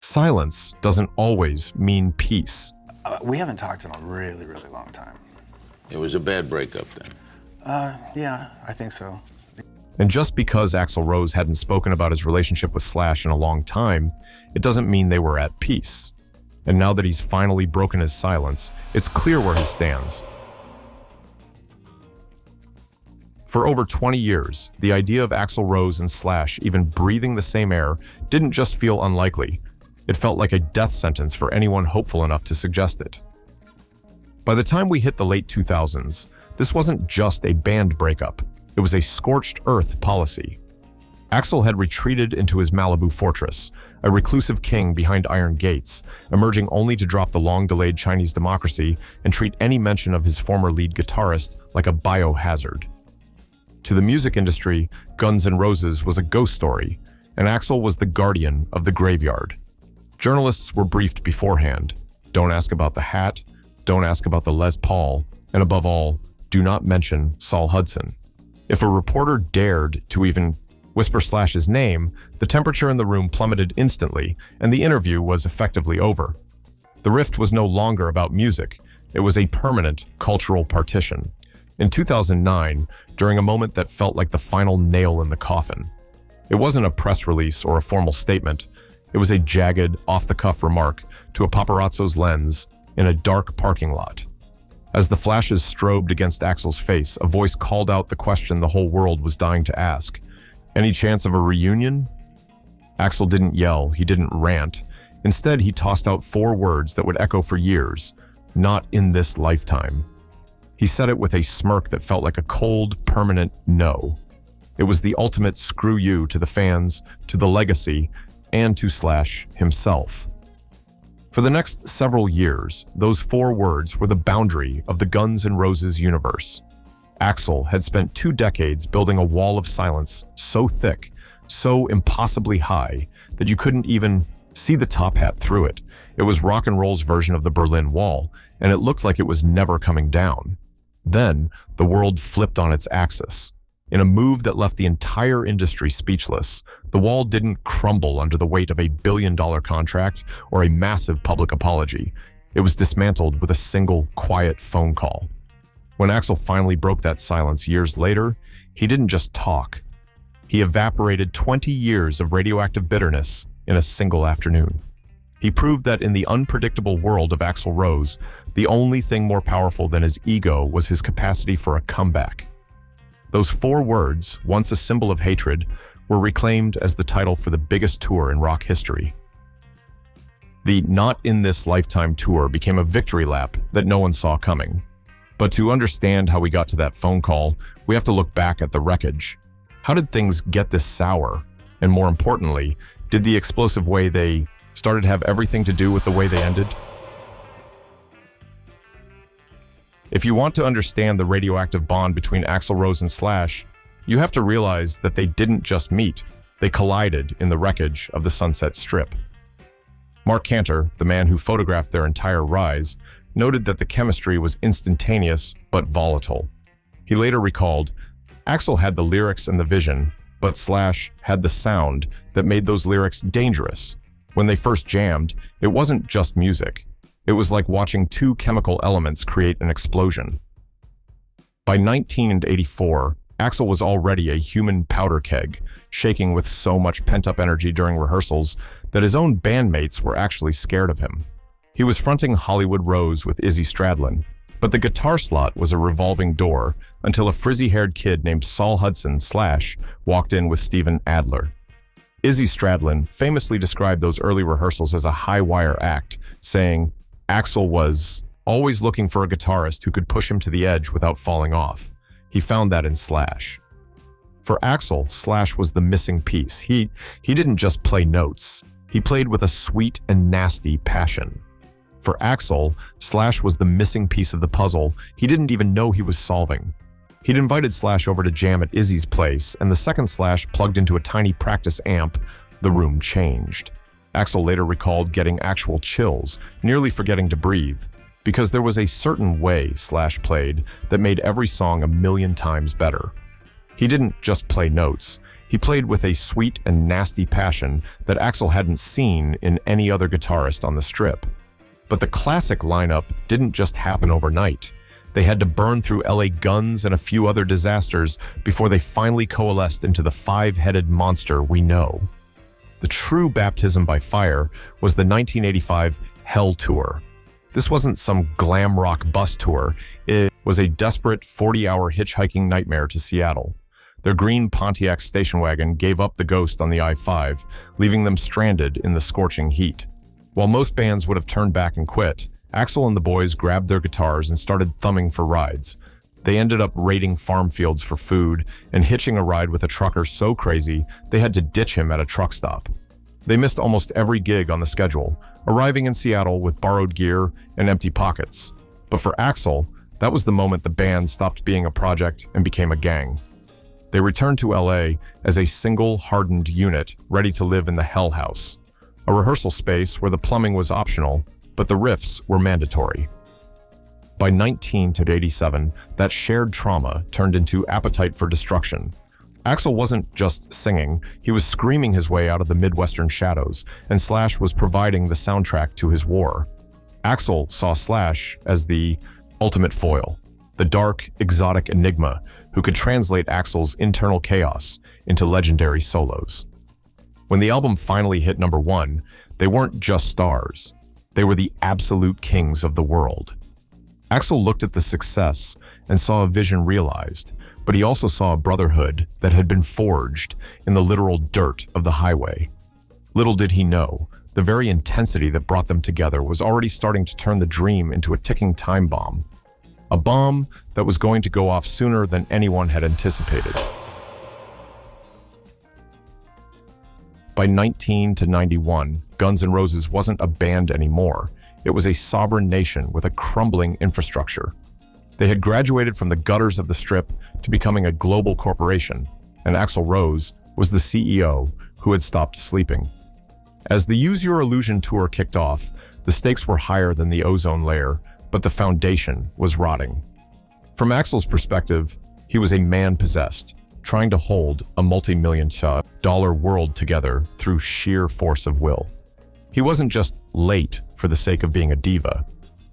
Silence doesn't always mean peace. We haven't talked in a really, really long time. It was a bad breakup then. Yeah, I think so. And just because Axl Rose hadn't spoken about his relationship with Slash in a long time, it doesn't mean they were at peace. And now that he's finally broken his silence, it's clear where he stands. For over 20 years, the idea of Axl Rose and Slash even breathing the same air didn't just feel unlikely. It felt like a death sentence for anyone hopeful enough to suggest it. By the time we hit the late 2000s, this wasn't just a band breakup. It was a scorched earth policy. Axl had retreated into his Malibu fortress, a reclusive king behind iron gates, emerging only to drop the long-delayed Chinese democracy and treat any mention of his former lead guitarist like a biohazard. To the music industry, Guns N' Roses was a ghost story, and Axl was the guardian of the graveyard. Journalists were briefed beforehand. Don't ask about the hat, don't ask about the Les Paul, and above all, do not mention Saul Hudson. If a reporter dared to even whisper Slash's name, the temperature in the room plummeted instantly, and the interview was effectively over. The rift was no longer about music. It was a permanent cultural partition. In 2009, during a moment that felt like the final nail in the coffin, it wasn't a press release or a formal statement. It was a jagged, off-the-cuff remark to a paparazzo's lens in a dark parking lot. As the flashes strobed against Axl's face, a voice called out the question the whole world was dying to ask. Any chance of a reunion? Axl didn't yell, he didn't rant. Instead, he tossed out 4 words that would echo for years. Not in this lifetime. He said it with a smirk that felt like a cold, permanent no. It was the ultimate screw you to the fans, to the legacy, and to Slash himself. For the next several years, those 4 words were the boundary of the Guns N' Roses universe. Axl had spent 2 decades building a wall of silence so thick, so impossibly high, that you couldn't even see the top hat through it. It was rock and roll's version of the Berlin Wall, and it looked like it was never coming down. Then, the world flipped on its axis. In a move that left the entire industry speechless, the wall didn't crumble under the weight of a billion-dollar contract or a massive public apology. It was dismantled with a single, quiet phone call. When Axl finally broke that silence years later, he didn't just talk. He evaporated 20 years of radioactive bitterness in a single afternoon. He proved that in the unpredictable world of Axl Rose, the only thing more powerful than his ego was his capacity for a comeback. Those 4 words, once a symbol of hatred, were reclaimed as the title for the biggest tour in rock history. The Not in This Lifetime tour became a victory lap that no one saw coming. But to understand how we got to that phone call, we have to look back at the wreckage. How did things get this sour? And more importantly, did the explosive way they started have everything to do with the way they ended? If you want to understand the radioactive bond between Axl Rose and Slash, you have to realize that they didn't just meet, they collided in the wreckage of the Sunset Strip. Mark Cantor, the man who photographed their entire rise, noted that the chemistry was instantaneous but volatile. He later recalled, Axl had the lyrics and the vision, but Slash had the sound that made those lyrics dangerous. When they first jammed, it wasn't just music. It was like watching 2 chemical elements create an explosion. By 1984, Axl was already a human powder keg, shaking with so much pent-up energy during rehearsals that his own bandmates were actually scared of him. He was fronting Hollywood Rose with Izzy Stradlin, but the guitar slot was a revolving door until a frizzy-haired kid named Saul Hudson Slash walked in with Steven Adler. Izzy Stradlin famously described those early rehearsals as a high-wire act, saying, Axl was always looking for a guitarist who could push him to the edge without falling off. He found that in Slash. For Axl, Slash was the missing piece. He didn't just play notes. He played with a sweet and nasty passion. For Axl, Slash was the missing piece of the puzzle he didn't even know he was solving. He'd invited Slash over to jam at Izzy's place, and the second Slash plugged into a tiny practice amp, the room changed. Axl later recalled getting actual chills, nearly forgetting to breathe, because there was a certain way Slash played that made every song a million times better. He didn't just play notes, He played with a sweet and nasty passion that Axl hadn't seen in any other guitarist on the strip. But the classic lineup didn't just happen overnight. They had to burn through LA Guns and a few other disasters before they finally coalesced into the five-headed monster we know. The true baptism by fire was the 1985 Hell Tour. This wasn't some glam rock bus tour. It was a desperate 40-hour hitchhiking nightmare to Seattle. Their green Pontiac station wagon gave up the ghost on the I-5, leaving them stranded in the scorching heat. While most bands would have turned back and quit, Axl and the boys grabbed their guitars and started thumbing for rides. They ended up raiding farm fields for food and hitching a ride with a trucker so crazy they had to ditch him at a truck stop. They missed almost every gig on the schedule, arriving in Seattle with borrowed gear and empty pockets. But for Axl, that was the moment the band stopped being a project and became a gang. They returned to LA as a single, hardened unit ready to live in the Hell House, a rehearsal space where the plumbing was optional, but the riffs were mandatory. By 1987, that shared trauma turned into appetite for destruction. Axl wasn't just singing, he was screaming his way out of the Midwestern shadows, and Slash was providing the soundtrack to his war. Axl saw Slash as the ultimate foil, the dark, exotic enigma who could translate Axl's internal chaos into legendary solos. When the album finally hit #1, they weren't just stars. They were the absolute kings of the world. Axl looked at the success and saw a vision realized, but he also saw a brotherhood that had been forged in the literal dirt of the highway. Little did he know, the very intensity that brought them together was already starting to turn the dream into a ticking time bomb. A bomb that was going to go off sooner than anyone had anticipated. By 1991, Guns N' Roses wasn't a band anymore. It was a sovereign nation with a crumbling infrastructure. They had graduated from the gutters of the Strip to becoming a global corporation, and Axl Rose was the CEO who had stopped sleeping. As the Use Your Illusion tour kicked off, the stakes were higher than the ozone layer, but the foundation was rotting. From Axl's perspective, he was a man possessed, trying to hold a multi-million-dollar world together through sheer force of will. He wasn't just late for the sake of being a diva.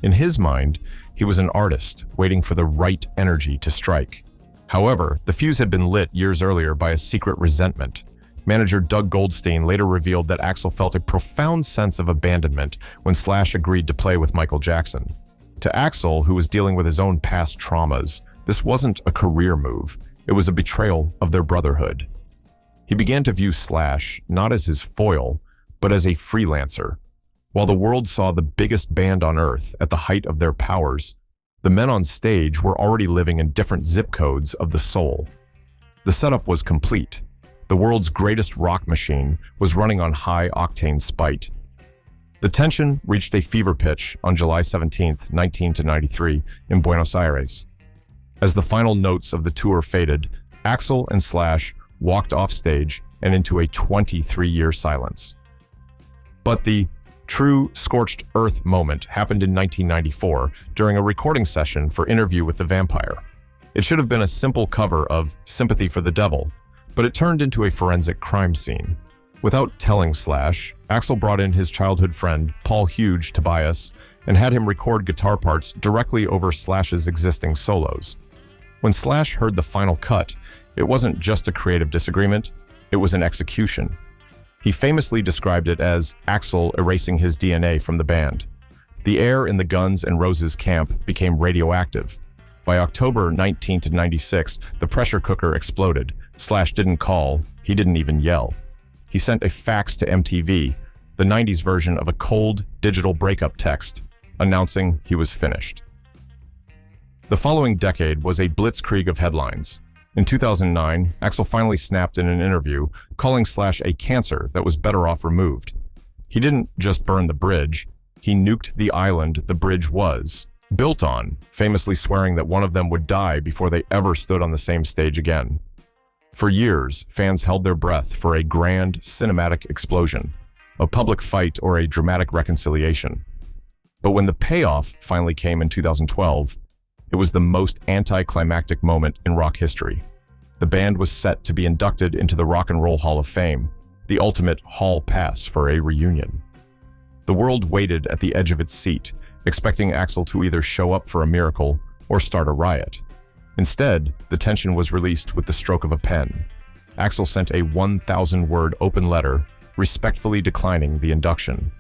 In his mind, he was an artist waiting for the right energy to strike. However, the fuse had been lit years earlier by a secret resentment. Manager Doug Goldstein later revealed that Axl felt a profound sense of abandonment when Slash agreed to play with Michael Jackson. To Axl, who was dealing with his own past traumas, this wasn't a career move. It was a betrayal of their brotherhood. He began to view Slash not as his foil, but as a freelancer. While the world saw the biggest band on Earth at the height of their powers, the men on stage were already living in different zip codes of the soul. The setup was complete. The world's greatest rock machine was running on high-octane spite. The tension reached a fever pitch on July 17, 1993, in Buenos Aires. As the final notes of the tour faded, Axl and Slash walked off stage and into a 23-year silence. But the true scorched earth moment happened in 1994 during a recording session for Interview with the Vampire. It should have been a simple cover of Sympathy for the Devil, but it turned into a forensic crime scene. Without telling Slash, Axl brought in his childhood friend, Paul Huge Tobias, and had him record guitar parts directly over Slash's existing solos. When Slash heard the final cut, it wasn't just a creative disagreement, it was an execution. He famously described it as Axl erasing his DNA from the band. The air in the Guns N' Roses camp became radioactive. By October 1996, the pressure cooker exploded. Slash didn't call, he didn't even yell. He sent a fax to MTV, the 90s version of a cold, digital breakup text, announcing he was finished. The following decade was a blitzkrieg of headlines. In 2009, Axl finally snapped in an interview, calling Slash a cancer that was better off removed. He didn't just burn the bridge, he nuked the island the bridge was built on, famously swearing that one of them would die before they ever stood on the same stage again. For years, fans held their breath for a grand, cinematic explosion, a public fight or a dramatic reconciliation. But when the payoff finally came in 2012, it was the most anticlimactic moment in rock history. The band was set to be inducted into the Rock and Roll Hall of Fame, the ultimate hall pass for a reunion. The world waited at the edge of its seat, expecting Axl to either show up for a miracle or start a riot. Instead, the tension was released with the stroke of a pen. Axl sent a 1,000-word open letter, respectfully declining the induction.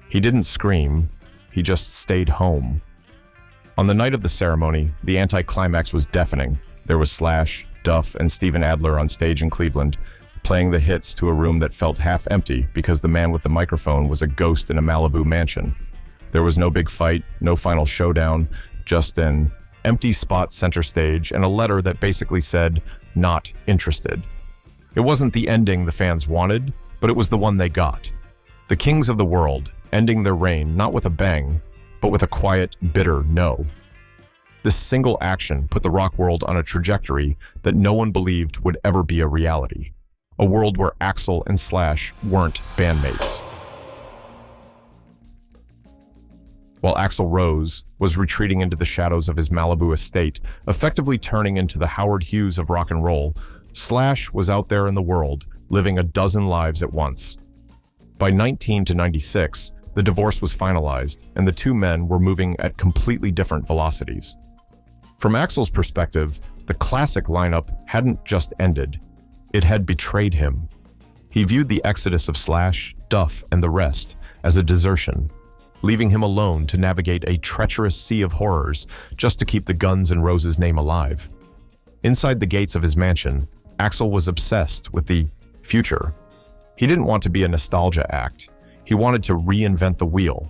He didn't scream, he just stayed home. On the night of the ceremony, the anticlimax was deafening. There was Slash, Duff, and Steven Adler on stage in Cleveland, playing the hits to a room that felt half empty because the man with the microphone was a ghost in a Malibu mansion. There was no big fight, no final showdown, just an empty spot center stage and a letter that basically said, "Not interested." It wasn't the ending the fans wanted, but it was the one they got. The kings of the world, ending their reign not with a bang, but with a quiet, bitter no. This single action put the rock world on a trajectory that no one believed would ever be a reality. A world where Axl and Slash weren't bandmates. While Axl Rose was retreating into the shadows of his Malibu estate, effectively turning into the Howard Hughes of rock and roll, Slash was out there in the world, living a dozen lives at once. By 1996, the divorce was finalized, and the two men were moving at completely different velocities. From Axl's perspective, the classic lineup hadn't just ended, it had betrayed him. He viewed the exodus of Slash, Duff, and the rest as a desertion, leaving him alone to navigate a treacherous sea of horrors just to keep the Guns N' Roses name alive. Inside the gates of his mansion, Axl was obsessed with the future. He didn't want to be a nostalgia act. He wanted to reinvent the wheel.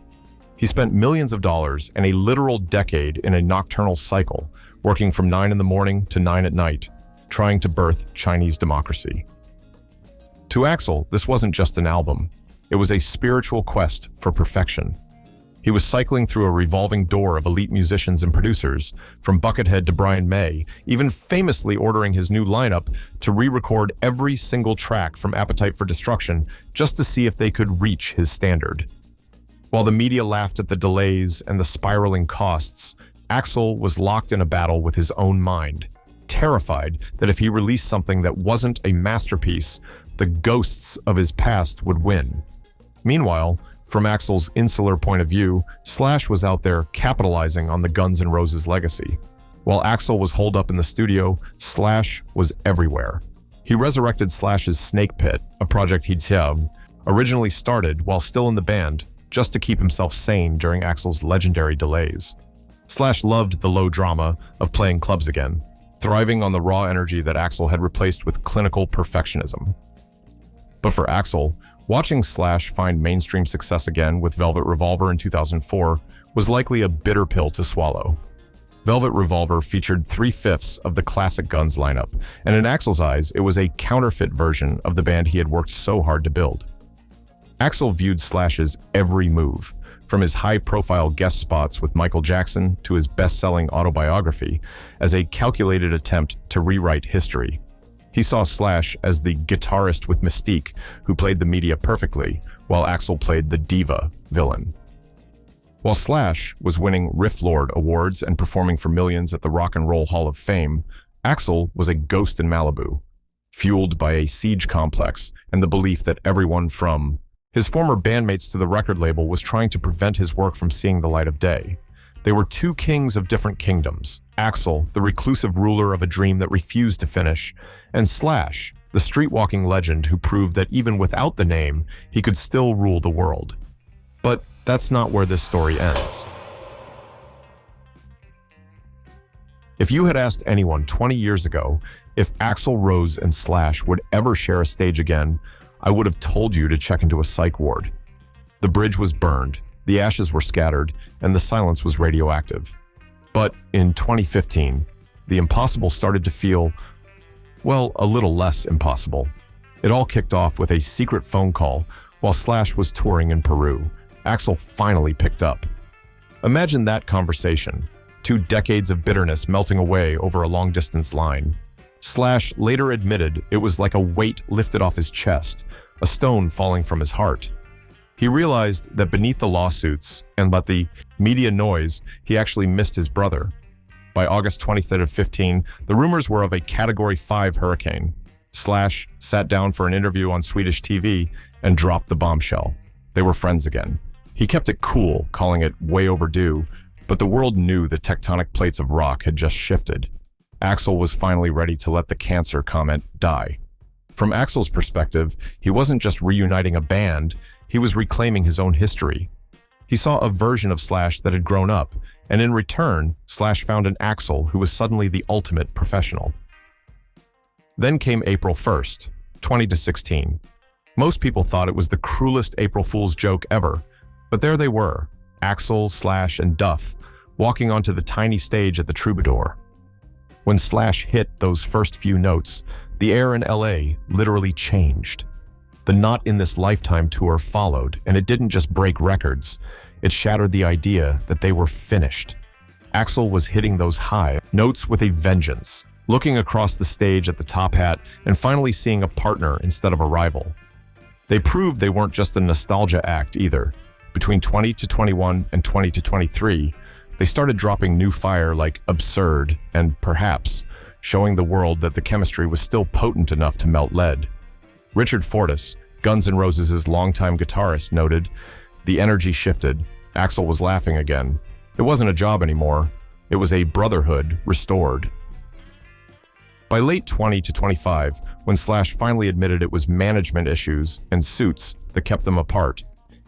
He spent millions of dollars and a literal decade in a nocturnal cycle, working from 9 in the morning to 9 at night, trying to birth Chinese democracy. To Axl, this wasn't just an album. It was a spiritual quest for perfection. He was cycling through a revolving door of elite musicians and producers, from Buckethead to Brian May, even famously ordering his new lineup to re-record every single track from Appetite for Destruction just to see if they could reach his standard. While the media laughed at the delays and the spiraling costs, Axl was locked in a battle with his own mind, terrified that if he released something that wasn't a masterpiece, the ghosts of his past would win. Meanwhile, from Axl's insular point of view, Slash was out there capitalizing on the Guns N' Roses legacy. While Axl was holed up in the studio, Slash was everywhere. He resurrected Slash's Snake Pit, a project he'd originally started while still in the band, just to keep himself sane during Axl's legendary delays. Slash loved the low drama of playing clubs again, thriving on the raw energy that Axl had replaced with clinical perfectionism. But for Axl, watching Slash find mainstream success again with Velvet Revolver in 2004 was likely a bitter pill to swallow. Velvet Revolver featured 3/5 of the classic Guns lineup, and in Axl's eyes, it was a counterfeit version of the band he had worked so hard to build. Axl viewed Slash's every move, from his high-profile guest spots with Michael Jackson to his best-selling autobiography, as a calculated attempt to rewrite history. He saw Slash as the guitarist with mystique who played the media perfectly, while Axl played the diva villain. While Slash was winning Riff Lord awards and performing for millions at the Rock and Roll Hall of Fame, Axl was a ghost in Malibu, fueled by a siege complex and the belief that everyone from his former bandmates to the record label was trying to prevent his work from seeing the light of day. They were two kings of different kingdoms. Axl, the reclusive ruler of a dream that refused to finish, and Slash, the street-walking legend who proved that even without the name, he could still rule the world. But that's not where this story ends. If you had asked anyone 20 years ago if Axl Rose and Slash would ever share a stage again, I would have told you to check into a psych ward. The bridge was burned, the ashes were scattered, and the silence was radioactive. But in 2015, the impossible started to feel, well, a little less impossible. It all kicked off with a secret phone call while Slash was touring in Peru. Axl finally picked up. Imagine that conversation, 2 decades of bitterness melting away over a long-distance line. Slash later admitted it was like a weight lifted off his chest, a stone falling from his heart. He realized that beneath the lawsuits and but the media noise, he actually missed his brother. By August 23rd of 15, the rumors were of a Category 5 hurricane. Slash sat down for an interview on Swedish TV and dropped the bombshell. They were friends again. He kept it cool, calling it way overdue, but the world knew the tectonic plates of rock had just shifted. Axl was finally ready to let the cancer comment die. From Axl's perspective, he wasn't just reuniting a band, he was reclaiming his own history. He saw a version of Slash that had grown up, and in return, Slash found an Axl who was suddenly the ultimate professional. Then came April 1st, 2016. Most people thought it was the cruelest April Fool's joke ever, but there they were, Axl, Slash, and Duff, walking onto the tiny stage at the Troubadour. When Slash hit those first few notes, the air in LA literally changed. The Not in This Lifetime tour followed, and it didn't just break records, it shattered the idea that they were finished. Axl was hitting those high notes with a vengeance, looking across the stage at the top hat and finally seeing a partner instead of a rival. They proved they weren't just a nostalgia act either. Between 20 to 21 and 20 to 23, they started dropping new fire like Absurd and Perhaps, showing the world that the chemistry was still potent enough to melt lead. Richard Fortus, Guns N' Roses' longtime guitarist, noted, "The energy shifted. Axl was laughing again. It wasn't a job anymore. It was a brotherhood restored." By late 20 to 25, when Slash finally admitted it was management issues and suits that kept them apart,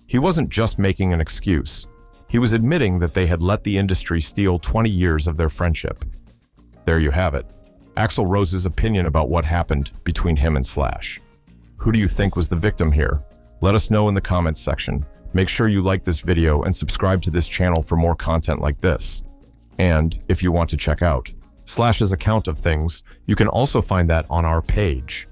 he wasn't just making an excuse. He was admitting that they had let the industry steal 20 years of their friendship. There you have it. Axl Rose's opinion about what happened between him and Slash. Who do you think was the victim here? Let us know in the comments section. Make sure you like this video and subscribe to this channel for more content like this. And if you want to check out Slash's account of things, you can also find that on our page.